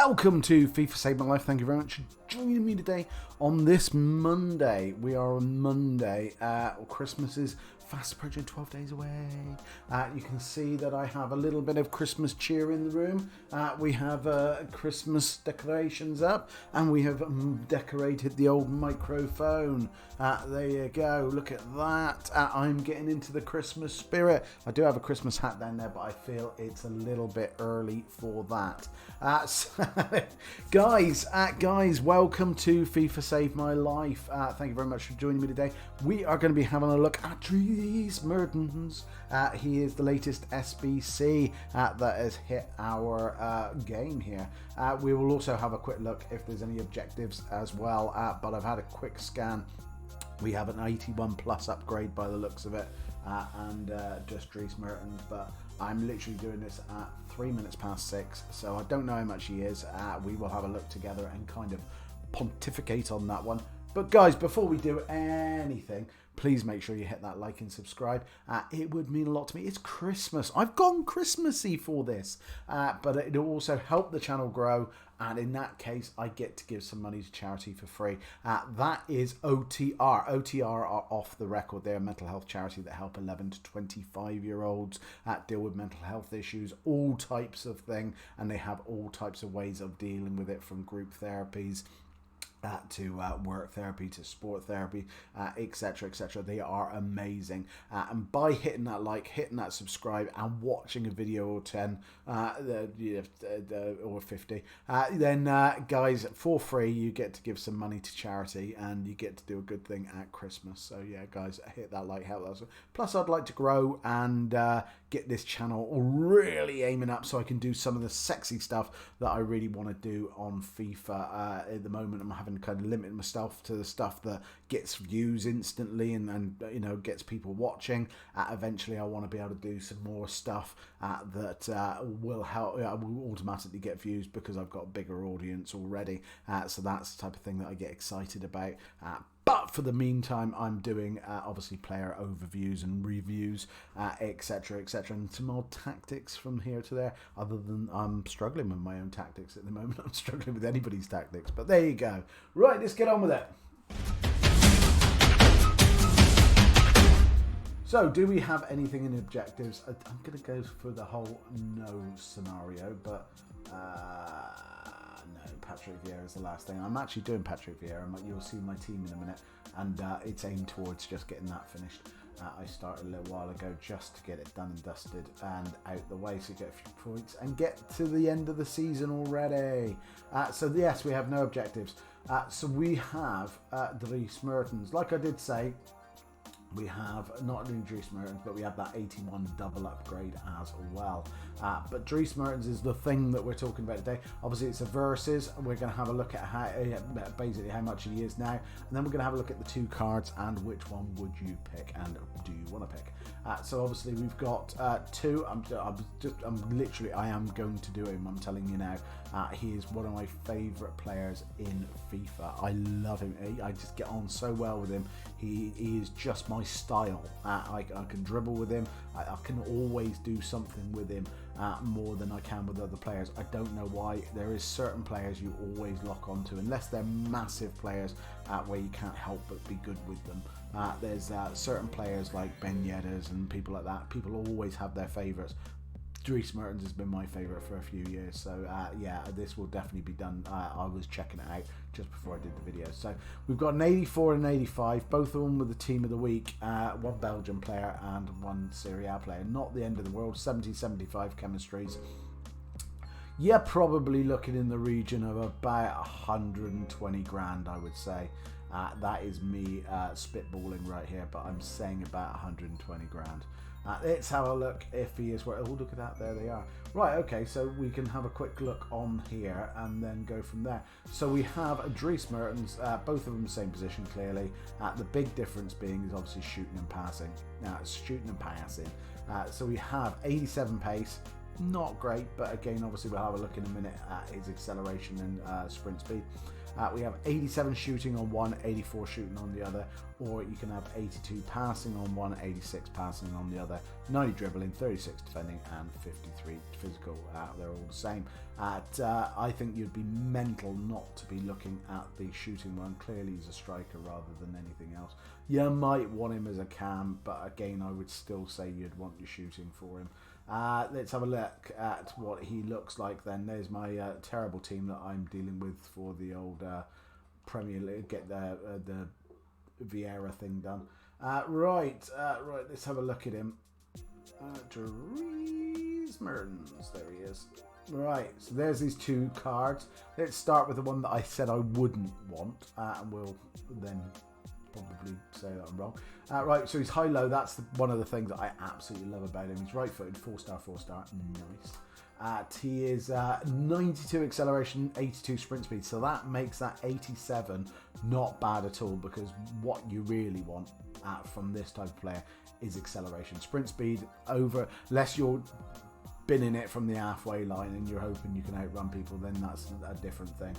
Welcome to FIFA Save My Life. Thank you very much for joining me today on this Monday. We are on Monday. Christmas is fast approaching, 12 days away. You can see that I have a little bit of Christmas cheer in the room. We have Christmas decorations up, and we have decorated the old microphone. There you go. Look at that. I'm getting into the Christmas spirit. I do have a Christmas hat down there, but I feel it's a little bit early for that. Guys, welcome to FIFA Save My Life. Thank you very much for joining me today. We are going to be having a look at Dries Mertens. He is the latest SBC that has hit our game here. We will also have a quick look if there's any objectives as well, but I've had a quick scan. We have an 81 plus upgrade by the looks of it, and just Dries Mertens, but I'm literally doing this at 3 minutes past 6, so I don't know how much he is. We will have a look together and kind of pontificate on that one. But guys, before we do anything, please make sure you hit that like and subscribe. It would mean a lot to me. It's Christmas. I've gone Christmassy for this, but it'll also help the channel grow. And in that case, I get to give some money to charity for free. That is OTR. OTR are Off the Record. They're a mental health charity that help 11 to 25-year-olds deal with mental health issues, all types of thing. And they have all types of ways of dealing with it, from group therapies to work therapy, to sport therapy, etc, etc. They are amazing, and by hitting that like, hitting that subscribe, and watching a video or 10 or 50, then guys, for free you get to give some money to charity, and you get to do a good thing at Christmas. So yeah, guys, hit that like, help us. Plus, I'd like to grow and get this channel really aiming up, so I can do some of the sexy stuff that I really want to do on FIFA. At the moment, I'm having kind of limited myself to the stuff that gets views instantly and you know, gets people watching. Eventually, I want to be able to do some more stuff that will help. Will automatically get views because I've got a bigger audience already. So that's the type of thing that I get excited about. But for the meantime, I'm doing obviously player overviews and reviews, etc, etc, and some more tactics from here to there. Other than I'm struggling with my own tactics at the moment. I'm struggling with anybody's tactics, but there you go. Right, let's get on with it. So, do we have anything in objectives? I'm going to go for the whole no scenario, but no, Patrick Vieira is the last thing. I'm actually doing Patrick Vieira. You'll see my team in a minute, and it's aimed towards just getting that finished. I started a little while ago just to get it done and dusted and out the way, so get a few points and get to the end of the season already. So yes, we have no objectives. So we have Dries Mertens. Like I did say, we have not only Dries Mertens, but we have that 81 double upgrade as well. But Dries Mertens is the thing that we're talking about today. Obviously, it's a versus. We're going to have a look at how, basically how much he is now, and then we're going to have a look at the two cards and which one would you pick, and do you want to pick? So obviously we've got two. I am going to do him. I'm telling you now. He is one of my favourite players in FIFA. I love him. I just get on so well with him. He is just my style. I can dribble with him. I can always do something with him more than I can with other players. I don't know why. There is certain players you always lock onto, unless they're massive players where you can't help but be good with them. There's certain players like Ben Yedder's and people like that. People always have their favourites. Dries Mertens has been my favourite for a few years, so yeah, this will definitely be done. I was checking it out just before I did the video. So we've got an 84 and an 85, both of them with the team of the week, one Belgian player and one Serie A player. Not the end of the world. 70-75 chemistries. Yeah, probably looking in the region of about 120 grand, I would say. That is me spitballing right here, but I'm saying about 120 grand. Let's have a look if he is where. Oh, look at that, there they are. Right, okay, so we can have a quick look on here and then go from there. So we have Dries Mertens, both of them same position clearly. The big difference being is obviously shooting and passing. So we have 87 pace, not great, but again, obviously we'll have a look in a minute at his acceleration and sprint speed. We have 87 shooting on one, 84 shooting on the other, or you can have 82 passing on one, 86 passing on the other, 90 dribbling, 36 defending, and 53 physical. They're all the same. I think you'd be mental not to be looking at the shooting one. Clearly he's a striker rather than anything else. You might want him as a cam, but again, I would still say you'd want your shooting for him. Let's have a look at what he looks like then. There's my terrible team that I'm dealing with for the old Premier League, get the Vieira thing done. Right, let's have a look at him. Dries Mertens, there he is. Right, so there's these two cards. Let's start with the one that I said I wouldn't want, and we'll then probably say that I'm wrong. Right, so he's high-low. That's one of the things that I absolutely love about him. He's right-footed, 4-star, 4-star. Nice. He is 92 acceleration, 82 sprint speed. So that makes that 87 not bad at all, because what you really want from this type of player is acceleration. Sprint speed over, unless you're binning it from the halfway line and you're hoping you can outrun people, then that's a different thing.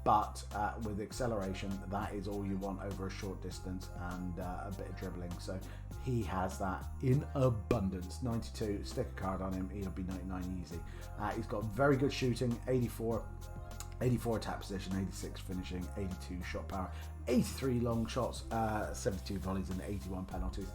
But with acceleration, that is all you want over a short distance, and a bit of dribbling. So he has that in abundance. 92, stick a card on him, he'll be 99 easy. He's got very good shooting, 84 attack position, 86 finishing, 82 shot power, 83 long shots, 72 volleys, and 81 penalties.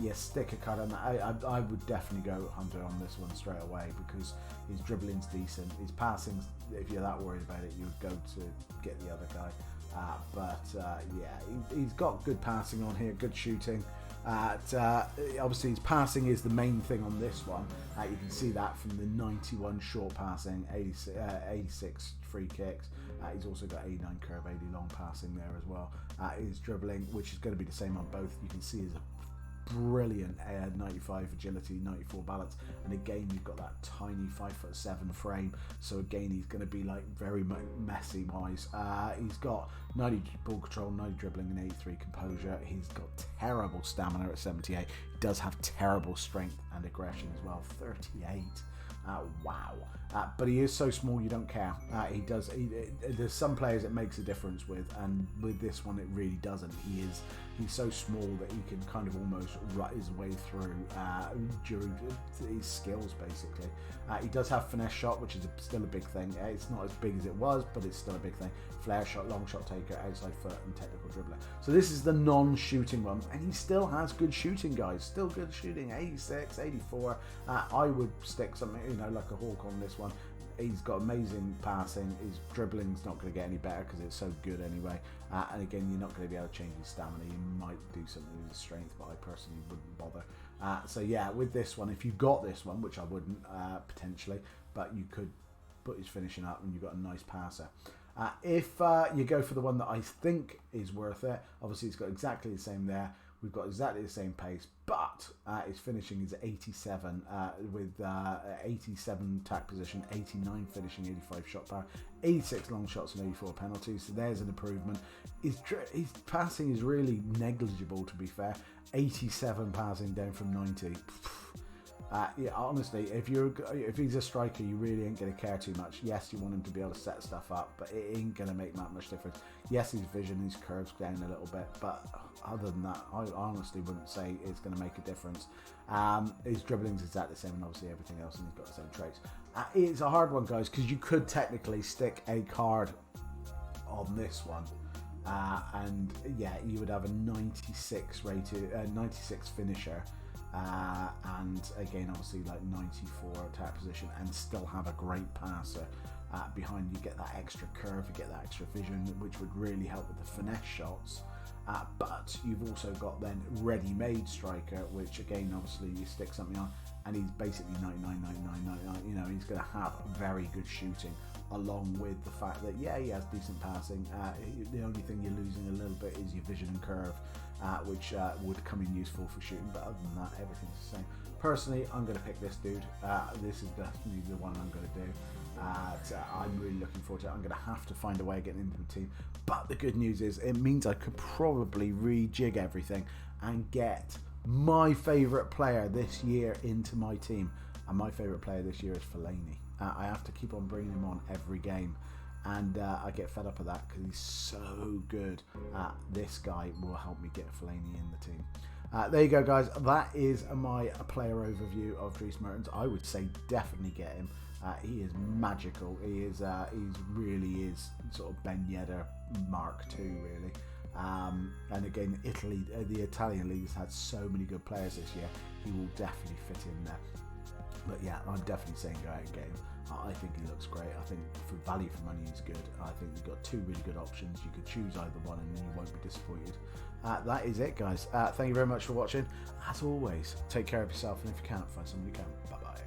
Yes, stick a card on that. I would definitely go Hunter on this one straight away, because his dribbling's decent. His passing's, if you're that worried about it, you would go to get the other guy. Yeah, he's got good passing on here, good shooting. Obviously his passing is the main thing on this one. You can see that from the 91 short passing, 86 free kicks. He's also got 89 curve, 80 long passing there as well. His dribbling, which is going to be the same on both, you can see is a brilliant 95 agility, 94 balance, and again you've got that tiny 5'7" frame, so again he's going to be like very messy wise. He's got 90 ball control, 90 dribbling, and 83 composure. He's got terrible stamina at 78. He does have terrible strength and aggression as well, 38. Wow. But he is so small you don't care. There's some players it makes a difference with, and with this one it really doesn't. He's so small that he can kind of almost rut his way through during his skills, basically. He does have finesse shot, which is still a big thing. It's not as big as it was, but it's still a big thing. Flare shot, long shot taker, outside foot, and technical dribbler. So this is the non-shooting one, and he still has good shooting, guys. Still good shooting, 86, 84. I would stick something, like a hawk on this one. He's got amazing passing. His dribbling's not going to get any better because it's so good anyway. And again, you're not going to be able to change his stamina. You might do something with his strength, but I personally wouldn't bother. So yeah, with this one, if you got this one, which I wouldn't potentially, but you could put his finishing up and you've got a nice passer. If you go for the one that I think is worth it, obviously it's got exactly the same there. We've got exactly the same pace, but his finishing is 87 with 87 attack position, 89 finishing, 85 shot power, 86 long shots and 84 penalties. So there's an improvement. His passing is really negligible, to be fair. 87 passing down from 90. Yeah, honestly, if he's a striker, you really ain't going to care too much. Yes, you want him to be able to set stuff up, but it ain't going to make that much difference. Yes, his vision, his curves down a little bit, but other than that, I honestly wouldn't say it's going to make a difference. His dribbling's exactly the same, and obviously everything else, and he's got the same traits. It's a hard one, guys, because you could technically stick a card on this one. And yeah, you would have a 96 rated, 96 finisher. And again, obviously like 94 attack position, and still have a great passer behind. You get that extra curve, you get that extra vision, which would really help with the finesse shots. But you've also got then ready-made striker, which again, obviously you stick something on, and he's basically 99, 99, 99. He's going to have very good shooting, along with the fact that he has decent passing. The only thing you're losing a little bit is your vision and curve, which would come in useful for shooting, but other than that, everything's the same. Personally, I'm going to pick this dude. This is definitely the one I'm going to do. I'm really looking forward to it. I'm going to have to find a way of getting into the team, but the good news is it means I could probably rejig everything and get my favourite player this year into my team, and my favourite player this year is Fellaini. I have to keep on bringing him on every game, and I get fed up of that because he's so good. This guy will help me get Fellaini in the team. There you go, guys. That is my player overview of Dries Mertens. I would say definitely get him. He is magical. He really is sort of Ben Yedder Mark II, really. And again, Italy, the Italian league has had so many good players this year. He will definitely fit in there. But yeah, I'm definitely saying go out and get him. I think he looks great. I think for value for money he's good. I think you've got two really good options. You could choose either one and you won't be disappointed. That is it, guys. Thank you very much for watching. As always, take care of yourself, and if you can't, find somebody who can. Bye-bye.